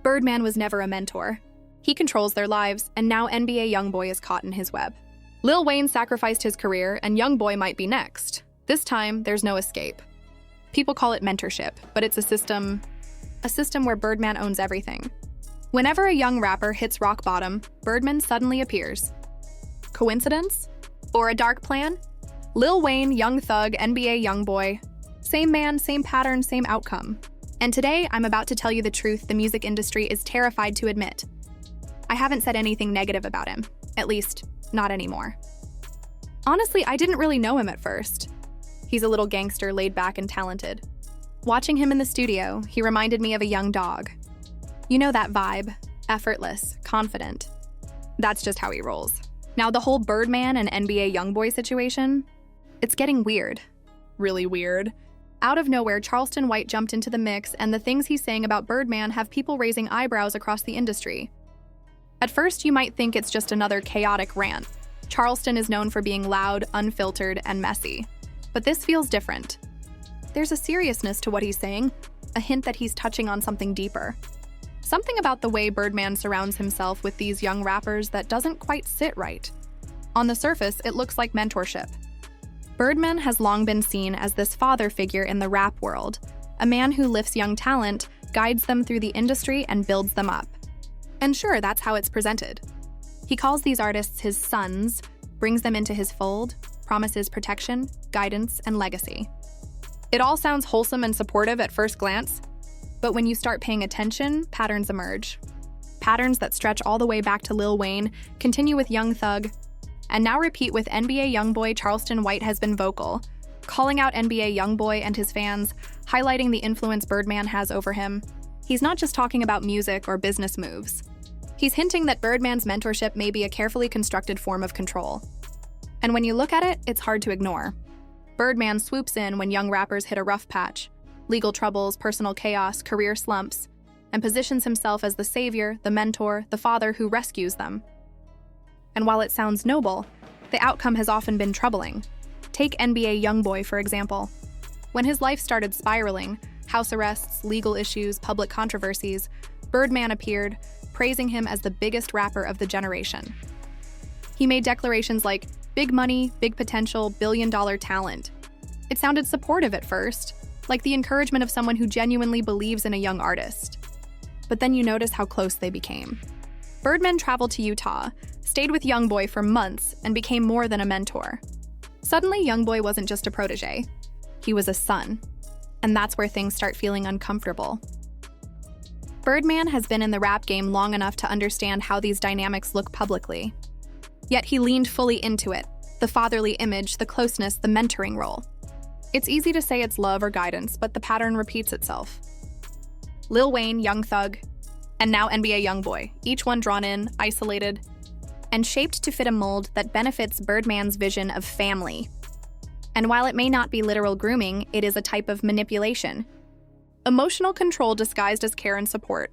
Birdman was never a mentor. He controls their lives, and now NBA Youngboy is caught in his web. Lil Wayne sacrificed his career, and Youngboy might be next. This time, there's no escape. People call it mentorship, but it's a system where Birdman owns everything. Whenever a young rapper hits rock bottom, Birdman suddenly appears. Coincidence? Or a dark plan? Lil Wayne, Young Thug, NBA Youngboy. Same man, same pattern, same outcome. And today, I'm about to tell you the truth the music industry is terrified to admit. I haven't said anything negative about him. At least, not anymore. Honestly, I didn't really know him at first. He's a little gangster, laid back and talented. Watching him in the studio, he reminded me of a young dog. You know that vibe, effortless, confident. That's just how he rolls. Now the whole Birdman and NBA Youngboy situation, it's getting weird. Really weird. Out of nowhere, Charleston White jumped into the mix, and the things he's saying about Birdman have people raising eyebrows across the industry. At first, you might think it's just another chaotic rant. Charleston is known for being loud, unfiltered, and messy. But this feels different. There's a seriousness to what he's saying, a hint that he's touching on something deeper. Something about the way Birdman surrounds himself with these young rappers that doesn't quite sit right. On the surface, it looks like mentorship. Birdman has long been seen as this father figure in the rap world, a man who lifts young talent, guides them through the industry, and builds them up. And sure, that's how it's presented. He calls these artists his sons, brings them into his fold, promises protection, guidance, and legacy. It all sounds wholesome and supportive at first glance, but when you start paying attention, patterns emerge. Patterns that stretch all the way back to Lil Wayne, continue with Young Thug, and now repeat with NBA Youngboy. Charleston White has been vocal, calling out NBA Youngboy and his fans, highlighting the influence Birdman has over him. He's not just talking about music or business moves. He's hinting that Birdman's mentorship may be a carefully constructed form of control. And when you look at it, it's hard to ignore. Birdman swoops in when young rappers hit a rough patch, legal troubles, personal chaos, career slumps, and positions himself as the savior, the mentor, the father who rescues them. And while it sounds noble, the outcome has often been troubling. Take NBA Youngboy, for example. When his life started spiraling, house arrests, legal issues, public controversies, Birdman appeared, praising him as the biggest rapper of the generation. He made declarations like, big money, big potential, billion-dollar talent. It sounded supportive at first, like the encouragement of someone who genuinely believes in a young artist. But then you notice how close they became. Birdman traveled to Utah, stayed with Youngboy for months, and became more than a mentor. Suddenly, Youngboy wasn't just a protege. He was a son. And that's where things start feeling uncomfortable. Birdman has been in the rap game long enough to understand how these dynamics look publicly. Yet he leaned fully into it, the fatherly image, the closeness, the mentoring role. It's easy to say it's love or guidance, but the pattern repeats itself. Lil Wayne, Young Thug, and now NBA Youngboy, each one drawn in, isolated, and shaped to fit a mold that benefits Birdman's vision of family. And while it may not be literal grooming, it is a type of manipulation. Emotional control disguised as care and support.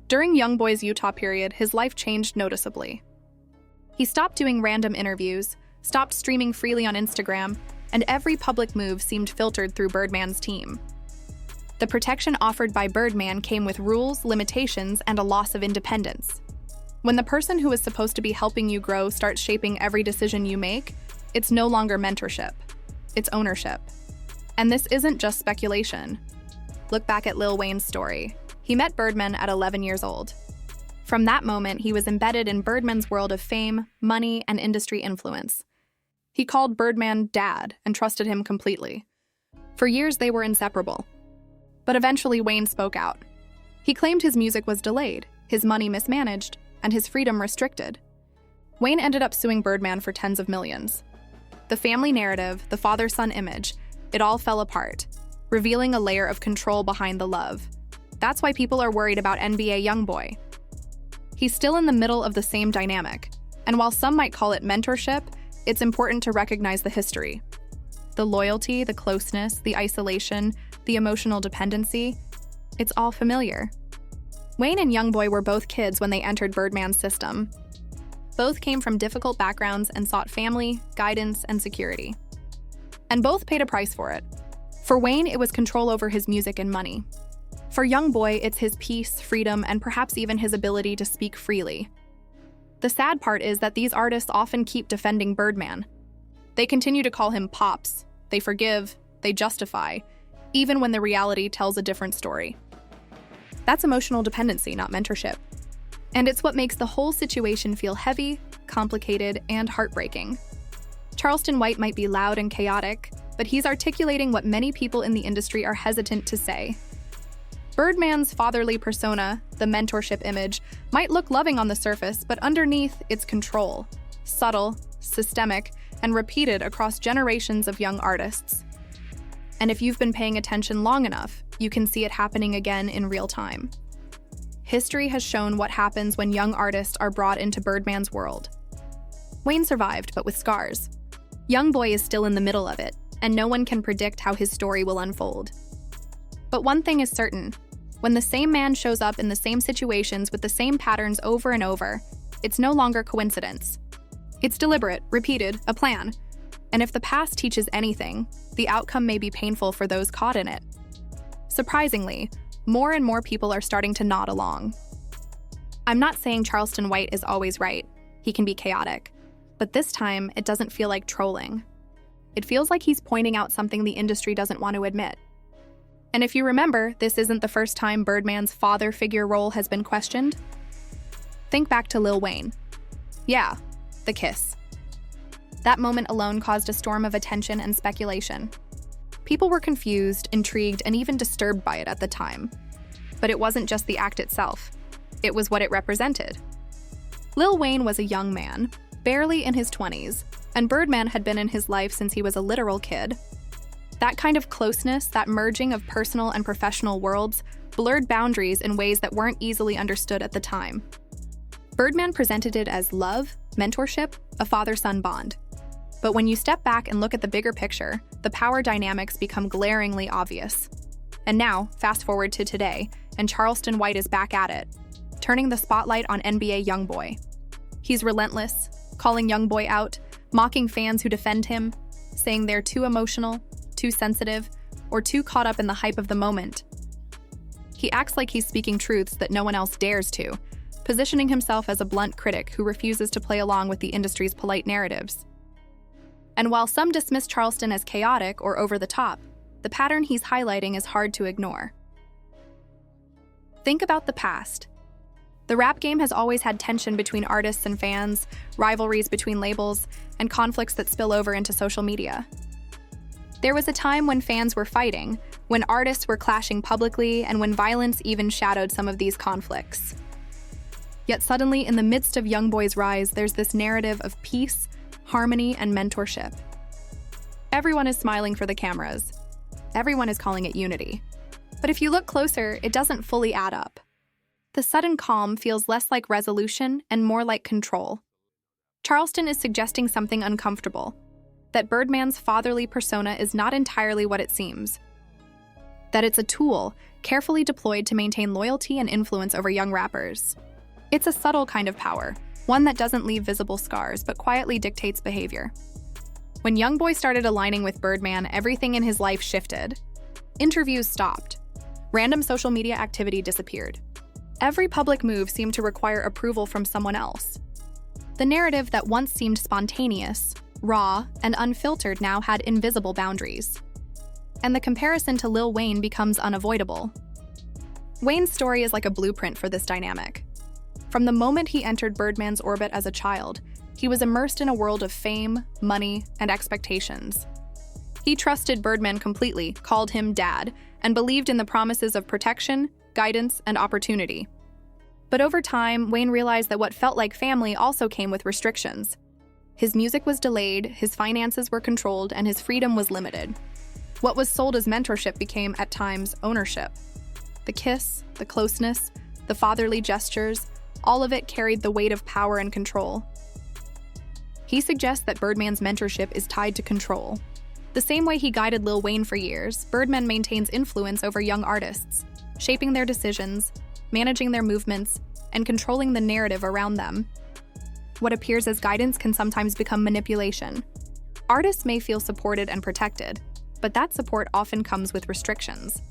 During Youngboy's Utah period, his life changed noticeably. He stopped doing random interviews, stopped streaming freely on Instagram, and every public move seemed filtered through Birdman's team. The protection offered by Birdman came with rules, limitations, and a loss of independence. When the person who is supposed to be helping you grow starts shaping every decision you make, it's no longer mentorship. It's ownership. And this isn't just speculation. Look back at Lil Wayne's story. He met Birdman at 11 years old. From that moment, he was embedded in Birdman's world of fame, money, and industry influence. He called Birdman dad and trusted him completely. For years, they were inseparable. But eventually, Wayne spoke out. He claimed his music was delayed, his money mismanaged, and his freedom restricted. Wayne ended up suing Birdman for tens of millions. The family narrative, the father-son image, it all fell apart, revealing a layer of control behind the love. That's why people are worried about NBA Youngboy. He's still in the middle of the same dynamic, and while some might call it mentorship, it's important to recognize the history. The loyalty, the closeness, the isolation, the emotional dependency, it's all familiar. Wayne and Youngboy were both kids when they entered Birdman's system. Both came from difficult backgrounds and sought family, guidance, and security. And both paid a price for it. For Wayne, it was control over his music and money. For Youngboy, it's his peace, freedom, and perhaps even his ability to speak freely. The sad part is that these artists often keep defending Birdman. They continue to call him Pops, they forgive, they justify, even when the reality tells a different story. That's emotional dependency, not mentorship. And it's what makes the whole situation feel heavy, complicated, and heartbreaking. Charleston White might be loud and chaotic, but he's articulating what many people in the industry are hesitant to say. Birdman's fatherly persona, the mentorship image, might look loving on the surface, but underneath, it's control, subtle, systemic, and repeated across generations of young artists. And if you've been paying attention long enough, you can see it happening again in real time. History has shown what happens when young artists are brought into Birdman's world. Wayne survived, but with scars. Youngboy is still in the middle of it, and no one can predict how his story will unfold. But one thing is certain: when the same man shows up in the same situations with the same patterns over and over, it's no longer coincidence. It's deliberate, repeated, a plan. And if the past teaches anything, the outcome may be painful for those caught in it. Surprisingly, more and more people are starting to nod along. I'm not saying Charleston White is always right. He can be chaotic. But this time, it doesn't feel like trolling. It feels like he's pointing out something the industry doesn't want to admit. And if you remember, this isn't the first time Birdman's father figure role has been questioned. Think back to Lil Wayne. Yeah, the kiss. That moment alone caused a storm of attention and speculation. People were confused, intrigued, and even disturbed by it at the time. But it wasn't just the act itself. It was what it represented. Lil Wayne was a young man, barely in his 20s, and Birdman had been in his life since he was a literal kid. That kind of closeness, that merging of personal and professional worlds, blurred boundaries in ways that weren't easily understood at the time. Birdman presented it as love, mentorship, a father-son bond. But when you step back and look at the bigger picture, the power dynamics become glaringly obvious. And now, fast forward to today, and Charleston White is back at it, turning the spotlight on NBA Youngboy. He's relentless, calling Youngboy out, mocking fans who defend him, saying they're too emotional, too sensitive, or too caught up in the hype of the moment. He acts like he's speaking truths that no one else dares to, positioning himself as a blunt critic who refuses to play along with the industry's polite narratives. And while some dismiss Charleston as chaotic or over the top, the pattern he's highlighting is hard to ignore. Think about the past. The rap game has always had tension between artists and fans, rivalries between labels, and conflicts that spill over into social media. There was a time when fans were fighting, when artists were clashing publicly, and when violence even shadowed some of these conflicts. Yet suddenly, in the midst of Youngboy's rise, there's this narrative of peace, harmony, and mentorship. Everyone is smiling for the cameras. Everyone is calling it unity. But if you look closer, it doesn't fully add up. The sudden calm feels less like resolution and more like control. Charleston is suggesting something uncomfortable, that Birdman's fatherly persona is not entirely what it seems. That it's a tool, carefully deployed to maintain loyalty and influence over young rappers. It's a subtle kind of power, one that doesn't leave visible scars, but quietly dictates behavior. When Youngboy started aligning with Birdman, everything in his life shifted. Interviews stopped. Random social media activity disappeared. Every public move seemed to require approval from someone else. The narrative that once seemed spontaneous, raw, and unfiltered now had invisible boundaries. And the comparison to Lil Wayne becomes unavoidable. Wayne's story is like a blueprint for this dynamic. From the moment he entered Birdman's orbit as a child, he was immersed in a world of fame, money, and expectations. He trusted Birdman completely, called him dad, and believed in the promises of protection, guidance, and opportunity. But over time, Wayne realized that what felt like family also came with restrictions. His music was delayed, his finances were controlled, and his freedom was limited. What was sold as mentorship became, at times, ownership. The kiss, the closeness, the fatherly gestures, all of it carried the weight of power and control. He suggests that Birdman's mentorship is tied to control. The same way he guided Lil Wayne for years, Birdman maintains influence over young artists, shaping their decisions, managing their movements, and controlling the narrative around them. What appears as guidance can sometimes become manipulation. Artists may feel supported and protected, but that support often comes with restrictions.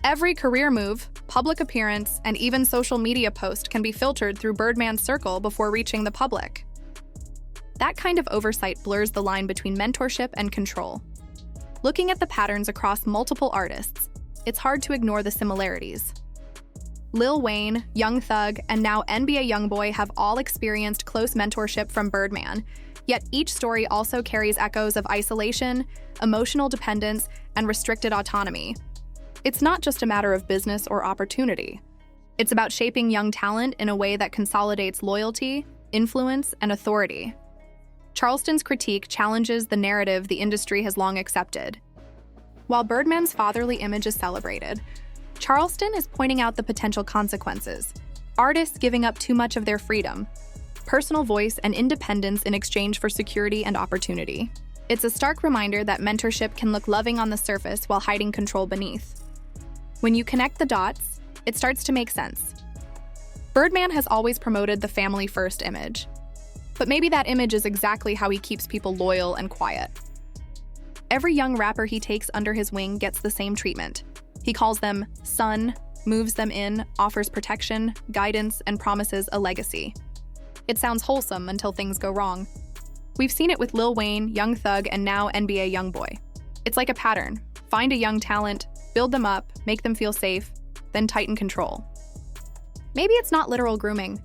Every career move, public appearance, and even social media post can be filtered through Birdman's circle before reaching the public. That kind of oversight blurs the line between mentorship and control. Looking at the patterns across multiple artists, it's hard to ignore the similarities. Lil Wayne, Young Thug, and now NBA Youngboy have all experienced close mentorship from Birdman, yet each story also carries echoes of isolation, emotional dependence, and restricted autonomy. It's not just a matter of business or opportunity. It's about shaping young talent in a way that consolidates loyalty, influence, and authority. Charleston's critique challenges the narrative the industry has long accepted. While Birdman's fatherly image is celebrated, Charleston is pointing out the potential consequences. Artists giving up too much of their freedom, personal voice, and independence in exchange for security and opportunity. It's a stark reminder that mentorship can look loving on the surface while hiding control beneath. When you connect the dots, it starts to make sense. Birdman has always promoted the family-first image, but maybe that image is exactly how he keeps people loyal and quiet. Every young rapper he takes under his wing gets the same treatment. He calls them son, moves them in, offers protection, guidance, and promises a legacy. It sounds wholesome until things go wrong. We've seen it with Lil Wayne, Young Thug, and now NBA Youngboy. It's like a pattern. Find a young talent, build them up, make them feel safe, then tighten control. Maybe it's not literal grooming,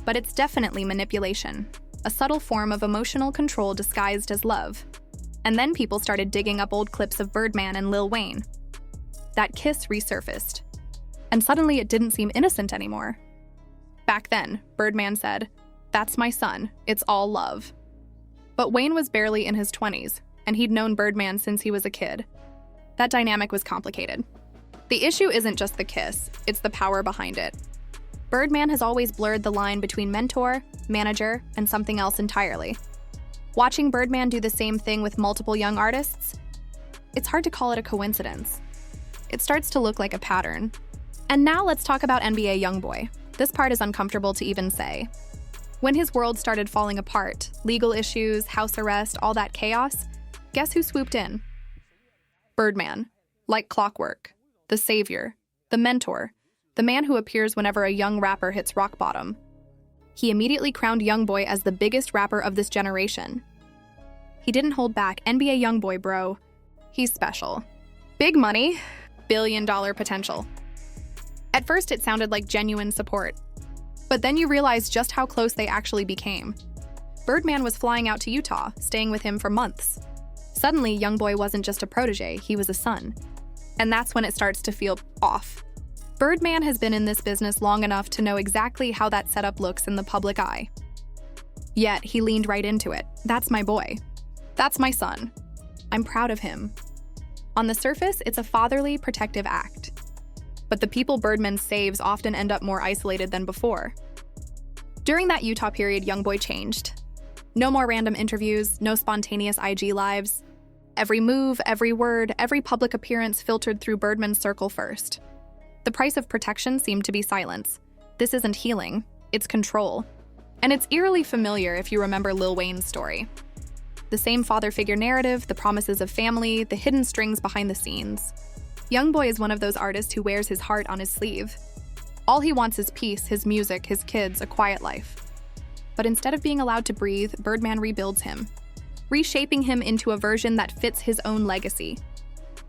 but it's definitely manipulation, a subtle form of emotional control disguised as love. And then people started digging up old clips of Birdman and Lil Wayne. That kiss resurfaced, and suddenly it didn't seem innocent anymore. Back then, Birdman said, "That's my son, it's all love." But Wayne was barely in his 20s, and he'd known Birdman since he was a kid. That dynamic was complicated. The issue isn't just the kiss, it's the power behind it. Birdman has always blurred the line between mentor, manager, and something else entirely. Watching Birdman do the same thing with multiple young artists, it's hard to call it a coincidence. It starts to look like a pattern. And now let's talk about NBA Youngboy. This part is uncomfortable to even say. When his world started falling apart, legal issues, house arrest, all that chaos, guess who swooped in? Birdman, like clockwork, the savior, the mentor, the man who appears whenever a young rapper hits rock bottom. He immediately crowned Youngboy as the biggest rapper of this generation. He didn't hold back. NBA Youngboy, bro. He's special. Big money, billion-dollar potential. At first, it sounded like genuine support. But then you realize just how close they actually became. Birdman was flying out to Utah, staying with him for months. Suddenly, Youngboy wasn't just a protege, he was a son. And that's when it starts to feel off. Birdman has been in this business long enough to know exactly how that setup looks in the public eye. Yet, he leaned right into it. That's my boy. That's my son. I'm proud of him. On the surface, it's a fatherly, protective act. But the people Birdman saves often end up more isolated than before. During that Utah period, Youngboy changed. No more random interviews, no spontaneous IG lives. Every move, every word, every public appearance filtered through Birdman's circle first. The price of protection seemed to be silence. This isn't healing, it's control. And it's eerily familiar if you remember Lil Wayne's story. The same father figure narrative, the promises of family, the hidden strings behind the scenes. Youngboy is one of those artists who wears his heart on his sleeve. All he wants is peace, his music, his kids, a quiet life. But instead of being allowed to breathe, Birdman rebuilds him, reshaping him into a version that fits his own legacy.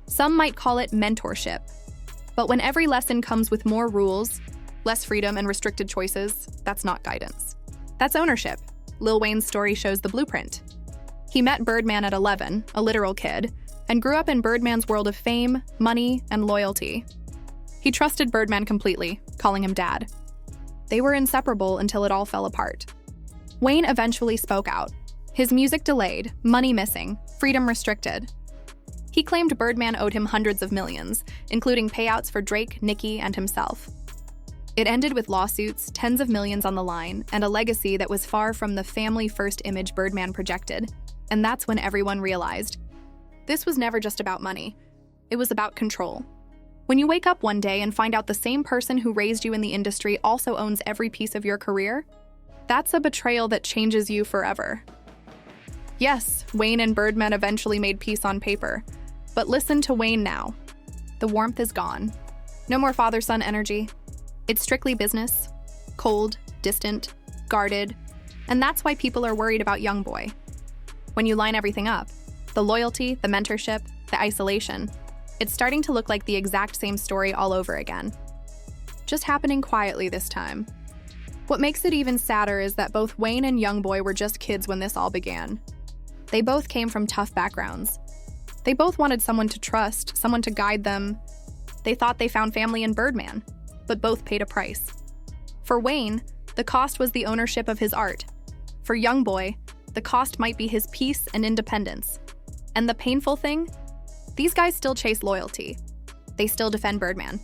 Some might call it mentorship. But when every lesson comes with more rules, less freedom, and restricted choices, that's not guidance. That's ownership. Lil Wayne's story shows the blueprint. He met Birdman at 11, a literal kid, and grew up in Birdman's world of fame, money, and loyalty. He trusted Birdman completely, calling him dad. They were inseparable until it all fell apart. Wayne eventually spoke out. His music delayed, money missing, freedom restricted. He claimed Birdman owed him hundreds of millions, including payouts for Drake, Nicki, and himself. It ended with lawsuits, tens of millions on the line, and a legacy that was far from the family-first image Birdman projected. And that's when everyone realized, this was never just about money. It was about control. When you wake up one day and find out the same person who raised you in the industry also owns every piece of your career, that's a betrayal that changes you forever. Yes, Wayne and Birdman eventually made peace on paper, but listen to Wayne now. The warmth is gone. No more father-son energy. It's strictly business, cold, distant, guarded, and that's why people are worried about Youngboy. When you line everything up, the loyalty, the mentorship, the isolation, it's starting to look like the exact same story all over again. Just happening quietly this time. What makes it even sadder is that both Wayne and Youngboy were just kids when this all began. They both came from tough backgrounds. They both wanted someone to trust, someone to guide them. They thought they found family in Birdman, but both paid a price. For Wayne, the cost was the ownership of his art. For Youngboy, the cost might be his peace and independence. And the painful thing? These guys still chase loyalty. They still defend Birdman.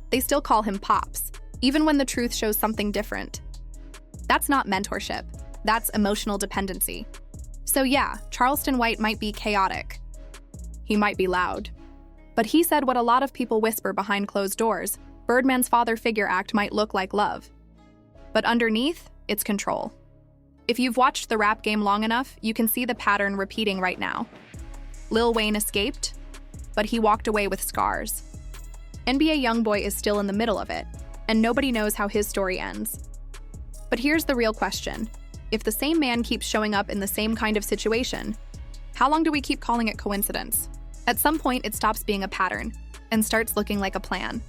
They still call him Pops, even when the truth shows something different. That's not mentorship. That's emotional dependency. So yeah, Charleston White might be chaotic. He might be loud. But he said what a lot of people whisper behind closed doors. Birdman's father figure act might look like love. But underneath, it's control. If you've watched the rap game long enough, you can see the pattern repeating right now. Lil Wayne escaped, but he walked away with scars. NBA Youngboy is still in the middle of it, and nobody knows how his story ends. But here's the real question. If the same man keeps showing up in the same kind of situation, how long do we keep calling it coincidence? At some point, it stops being a pattern and starts looking like a plan.